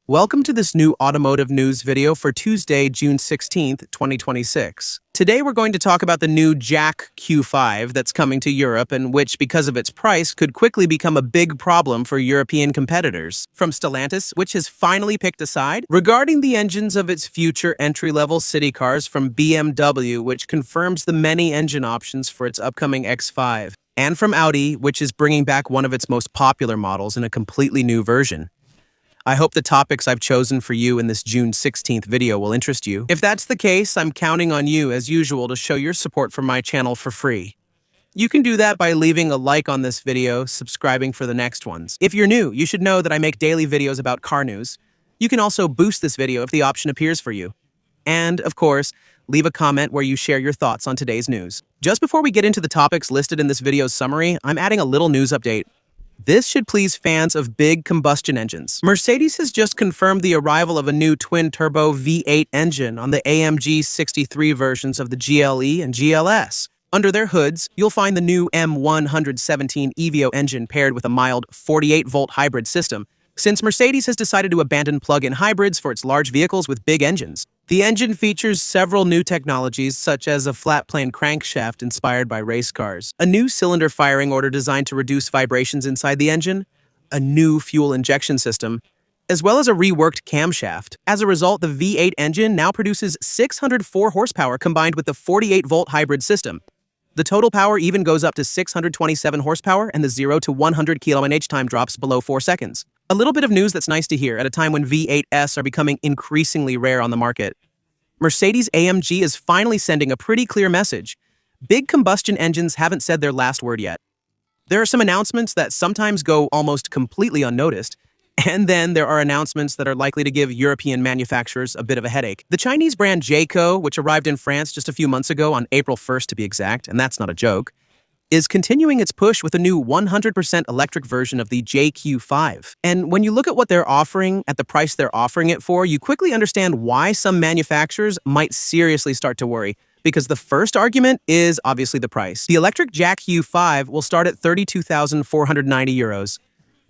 Welcome to this new automotive news video for Tuesday, June 16th, 2026. Today we're going to talk about the new Jack Q5 that's coming to Europe and which, because of its price, could quickly become a big problem for European competitors. From Stellantis, which has finally picked a side, regarding the engines of its future entry-level city cars from BMW, which confirms the many engine options for its upcoming X5, and from Audi, which is bringing back one of its most popular models in a completely new version. I hope the topics I've chosen for you in this June 16th video will interest you. If that's the case, I'm counting on you, as usual, to show your support for my channel for free. You can do that by leaving a like on this video, subscribing for the next ones. If you're new, you should know that I make daily videos about car news. You can also boost this video if the option appears for you. And, of course, leave a comment where you share your thoughts on today's news. Just before we get into the topics listed in this video's summary, I'm adding a little news update. This should please fans of big combustion engines. Mercedes has just confirmed the arrival of a new twin-turbo V8 engine on the AMG 63 versions of the GLE and GLS. Under their hoods, you'll find the new M117 Evio engine paired with a mild 48-volt hybrid system, since Mercedes has decided to abandon plug-in hybrids for its large vehicles with big engines. The engine features several new technologies, such as a flat-plane crankshaft inspired by race cars, a new cylinder firing order designed to reduce vibrations inside the engine, a new fuel injection system, as well as a reworked camshaft. As a result, the V8 engine now produces 604 horsepower combined with the 48-volt hybrid system. The total power even goes up to 627 horsepower, and the 0 to 100 km/h time drops below 4 seconds. A little bit of news that's nice to hear at a time when V8s are becoming increasingly rare on the market. Mercedes-AMG is finally sending a pretty clear message. Big combustion engines haven't said their last word yet. There are some announcements that sometimes go almost completely unnoticed, and then there are announcements that are likely to give European manufacturers a bit of a headache. The Chinese brand Jayco, which arrived in France just a few months ago on April 1st to be exact, and that's not a joke, is continuing its push with a new 100% electric version of the JQ5. And when you look at what they're offering at the price they're offering it for, you quickly understand why some manufacturers might seriously start to worry, because the first argument is obviously the price. The electric JQ5 will start at €32,490.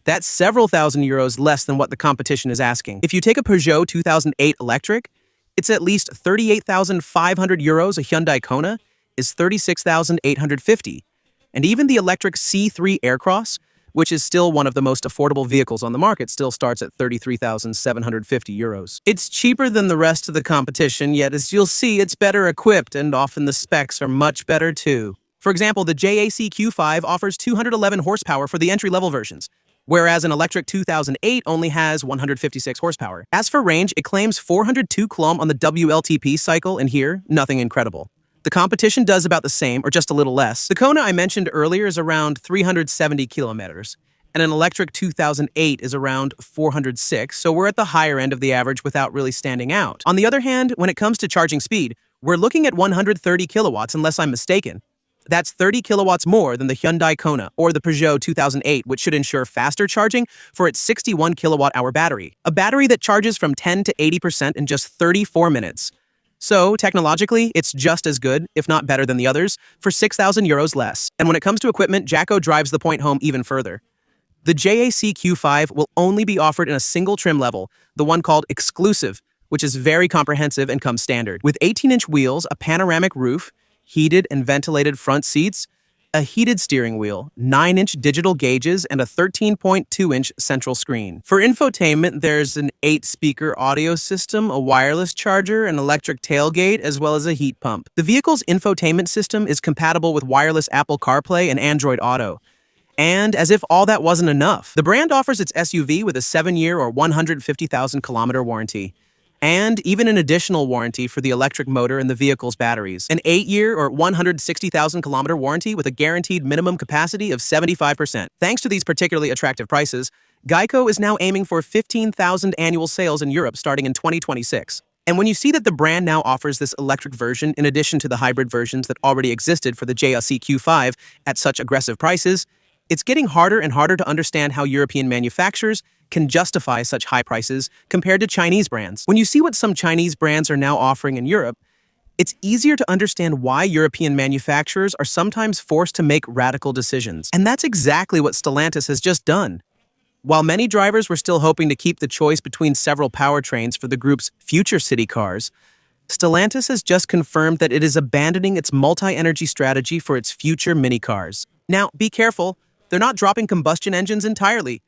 That's several thousand euros less than what the competition is asking. If you take a Peugeot 2008 electric, it's at least €38,500. A Hyundai Kona is €36,850. And even the electric C3 Aircross, which is still one of the most affordable vehicles on the market, still starts at €33,750. It's cheaper than the rest of the competition, yet as you'll see, it's better equipped, and often the specs are much better too. For example, the JAC Q5 offers 211 horsepower for the entry-level versions, whereas an electric 2008 only has 156 horsepower. As for range, it claims 402 km on the WLTP cycle, and here, nothing incredible. The competition does about the same, or just a little less. The Kona I mentioned earlier is around 370 kilometers, and an electric 2008 is around 406, so we're at the higher end of the average without really standing out. On the other hand, when it comes to charging speed, we're looking at 130 kilowatts, unless I'm mistaken. That's 30 kilowatts more than the Hyundai Kona or the Peugeot 2008, which should ensure faster charging for its 61 kilowatt-hour battery. A battery that charges from 10 to 80% in just 34 minutes. So, technologically, it's just as good, if not better than the others, for €6,000 less. And when it comes to equipment, Jayco drives the point home even further. The JAC Q5 will only be offered in a single trim level, the one called Exclusive, which is very comprehensive and comes standard. With 18-inch wheels, a panoramic roof, heated and ventilated front seats, a heated steering wheel, 9-inch digital gauges, and a 13.2-inch central screen. For infotainment, there's an 8-speaker audio system, a wireless charger, an electric tailgate, as well as a heat pump. The vehicle's infotainment system is compatible with wireless Apple CarPlay and Android Auto. And as if all that wasn't enough, the brand offers its SUV with a 7-year or 150,000-kilometer warranty, and even an additional warranty for the electric motor and the vehicle's batteries. An 8-year or 160,000-kilometer warranty with a guaranteed minimum capacity of 75%. Thanks to these particularly attractive prices, Geico is now aiming for 15,000 annual sales in Europe starting in 2026. And when you see that the brand now offers this electric version in addition to the hybrid versions that already existed for the JLC Q5 at such aggressive prices, it's getting harder and harder to understand how European manufacturers can justify such high prices compared to Chinese brands. When you see what some Chinese brands are now offering in Europe, it's easier to understand why European manufacturers are sometimes forced to make radical decisions. And that's exactly what Stellantis has just done. While many drivers were still hoping to keep the choice between several powertrains for the group's future city cars, Stellantis has just confirmed that it is abandoning its multi-energy strategy for its future mini cars. Now, be careful, they're not dropping combustion engines entirely.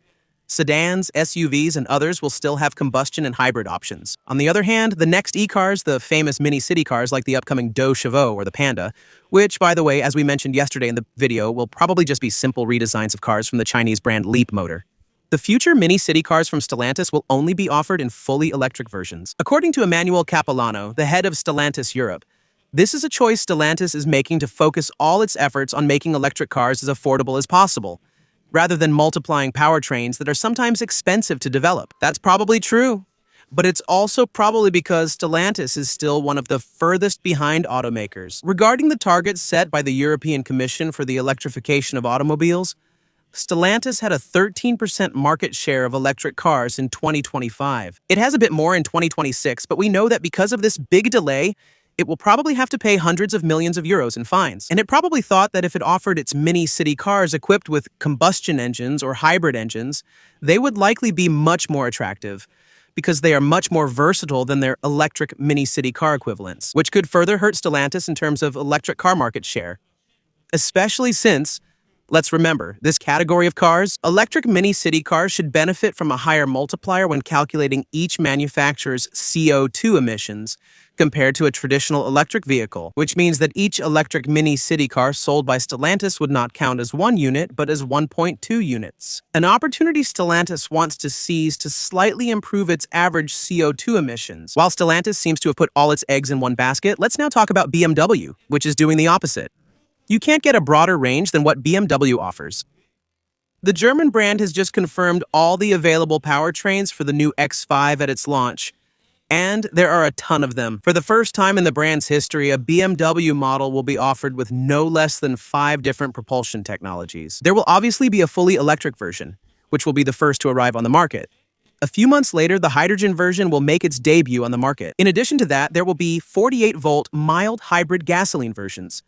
Sedans, SUVs, and others will still have combustion and hybrid options. On the other hand, the next e-cars, the famous mini city cars like the upcoming Deux Chevaux or the Panda, which, by the way, as we mentioned yesterday in the video, will probably just be simple redesigns of cars from the Chinese brand Leapmotor. The future mini city cars from Stellantis will only be offered in fully electric versions. According to Emmanuel Capilano, the head of Stellantis Europe, this is a choice Stellantis is making to focus all its efforts on making electric cars as affordable as possible, rather than multiplying powertrains that are sometimes expensive to develop. That's probably true, but it's also probably because Stellantis is still one of the furthest behind automakers. Regarding the targets set by the European Commission for the electrification of automobiles, Stellantis had a 13% market share of electric cars in 2025. It has a bit more in 2026, but we know that because of this big delay, it will probably have to pay hundreds of millions of euros in fines. And it probably thought that if it offered its mini city cars equipped with combustion engines or hybrid engines, they would likely be much more attractive because they are much more versatile than their electric mini city car equivalents, which could further hurt Stellantis in terms of electric car market share. Especially since, let's remember, this category of cars, electric mini city cars should benefit from a higher multiplier when calculating each manufacturer's CO2 emissions compared to a traditional electric vehicle, which means that each electric mini city car sold by Stellantis would not count as 1 unit, but as 1.2 units. An opportunity Stellantis wants to seize to slightly improve its average CO2 emissions. While Stellantis seems to have put all its eggs in one basket, let's now talk about BMW, which is doing the opposite. You can't get a broader range than what BMW offers. The German brand has just confirmed all the available powertrains for the new X5 at its launch, and there are a ton of them. For the first time in the brand's history, a BMW model will be offered with no less than 5 different propulsion technologies. There will obviously be a fully electric version, which will be the first to arrive on the market. A few months later, the hydrogen version will make its debut on the market. In addition to that, there will be 48-volt mild hybrid gasoline versions,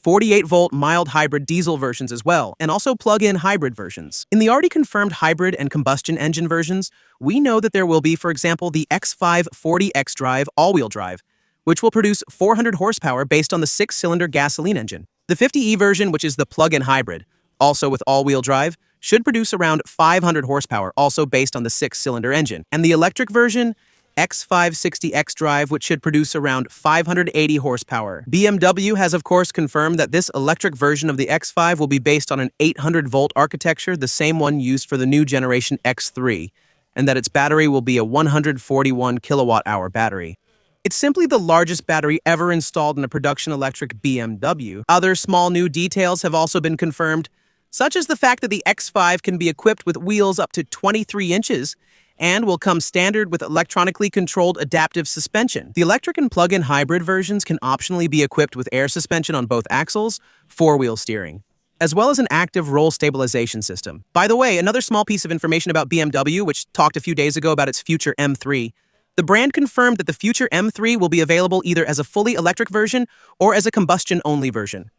48-volt mild hybrid diesel versions as well, and also plug-in hybrid versions. In the already confirmed hybrid and combustion engine versions, we know that there will be, for example, the X5 40X Drive all-wheel drive, which will produce 400 horsepower based on the 6-cylinder gasoline engine. The 50E version, which is the plug-in hybrid, also with all-wheel drive, should produce around 500 horsepower, also based on the 6-cylinder engine. And the electric version, X560X Drive, which should produce around 580 horsepower. BMW has of course confirmed that this electric version of the X5 will be based on an 800-volt architecture, the same one used for the new generation X3, and that its battery will be a 141 kilowatt-hour battery. It's simply the largest battery ever installed in a production electric BMW. Other small new details have also been confirmed, such as the fact that the X5 can be equipped with wheels up to 23 inches, and will come standard with electronically controlled adaptive suspension. The electric and plug-in hybrid versions can optionally be equipped with air suspension on both axles, 4-wheel steering, as well as an active roll stabilization system. By the way, another small piece of information about BMW, which talked a few days ago about its future M3, the brand confirmed that the future M3 will be available either as a fully electric version or as a combustion-only version.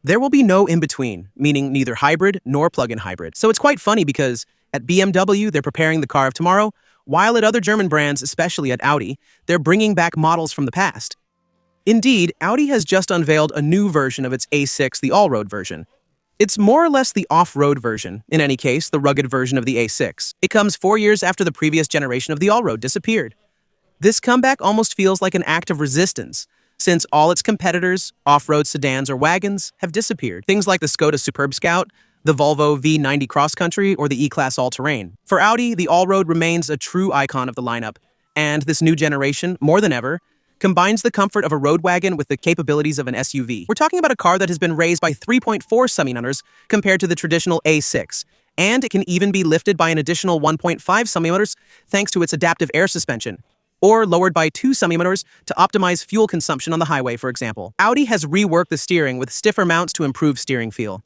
There will be no in-between, meaning neither hybrid nor plug-in hybrid. So it's quite funny because at BMW, they're preparing the car of tomorrow, while at other German brands, especially at Audi, they're bringing back models from the past. Indeed, Audi has just unveiled a new version of its A6, the Allroad version. It's more or less the off-road version, in any case, the rugged version of the A6. It comes 4 years after the previous generation of the Allroad disappeared. This comeback almost feels like an act of resistance, since all its competitors, off-road sedans or wagons, have disappeared. Things like the Skoda Superb Scout, the Volvo V90 Cross Country, or the E-Class All-Terrain. For Audi, the Allroad remains a true icon of the lineup, and this new generation, more than ever, combines the comfort of a road wagon with the capabilities of an SUV. We're talking about a car that has been raised by 3.4 semi-motors compared to the traditional A6, and it can even be lifted by an additional 1.5 semi-motors thanks to its adaptive air suspension, or lowered by 2 semi-motors to optimize fuel consumption on the highway, for example. Audi has reworked the steering with stiffer mounts to improve steering feel.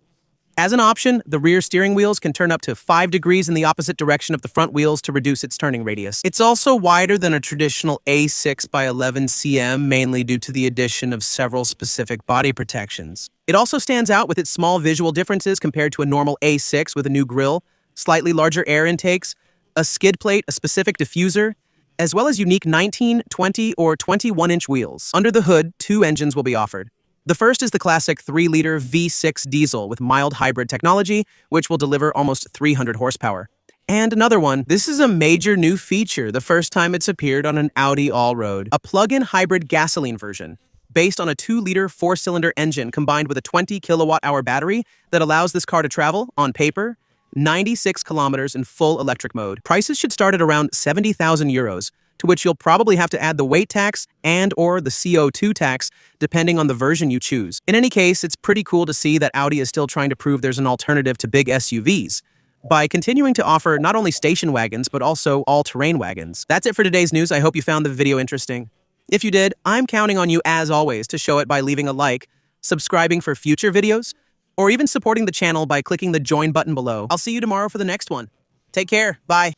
As an option, the rear steering wheels can turn up to 5 degrees in the opposite direction of the front wheels to reduce its turning radius. It's also wider than a traditional A6 by 11 cm, mainly due to the addition of several specific body protections. It also stands out with its small visual differences compared to a normal A6 with a new grille, slightly larger air intakes, a skid plate, a specific diffuser, as well as unique 19, 20, or 21-inch wheels. Under the hood, 2 engines will be offered. The first is the classic 3-liter V6 diesel with mild hybrid technology, which will deliver almost 300 horsepower. And another one, this is a major new feature, the first time it's appeared on an Audi Allroad, a plug-in hybrid gasoline version, based on a 2-liter 4-cylinder engine combined with a 20 kilowatt-hour battery that allows this car to travel, on paper, 96 kilometers in full electric mode. Prices should start at around 70,000 euros, to which you'll probably have to add the weight tax and/or the CO2 tax, depending on the version you choose. In any case, it's pretty cool to see that Audi is still trying to prove there's an alternative to big SUVs by continuing to offer not only station wagons, but also all-terrain wagons. That's it for today's news. I hope you found the video interesting. If you did, I'm counting on you, as always, to show it by leaving a like, subscribing for future videos, or even supporting the channel by clicking the join button below. I'll see you tomorrow for the next one. Take care. Bye.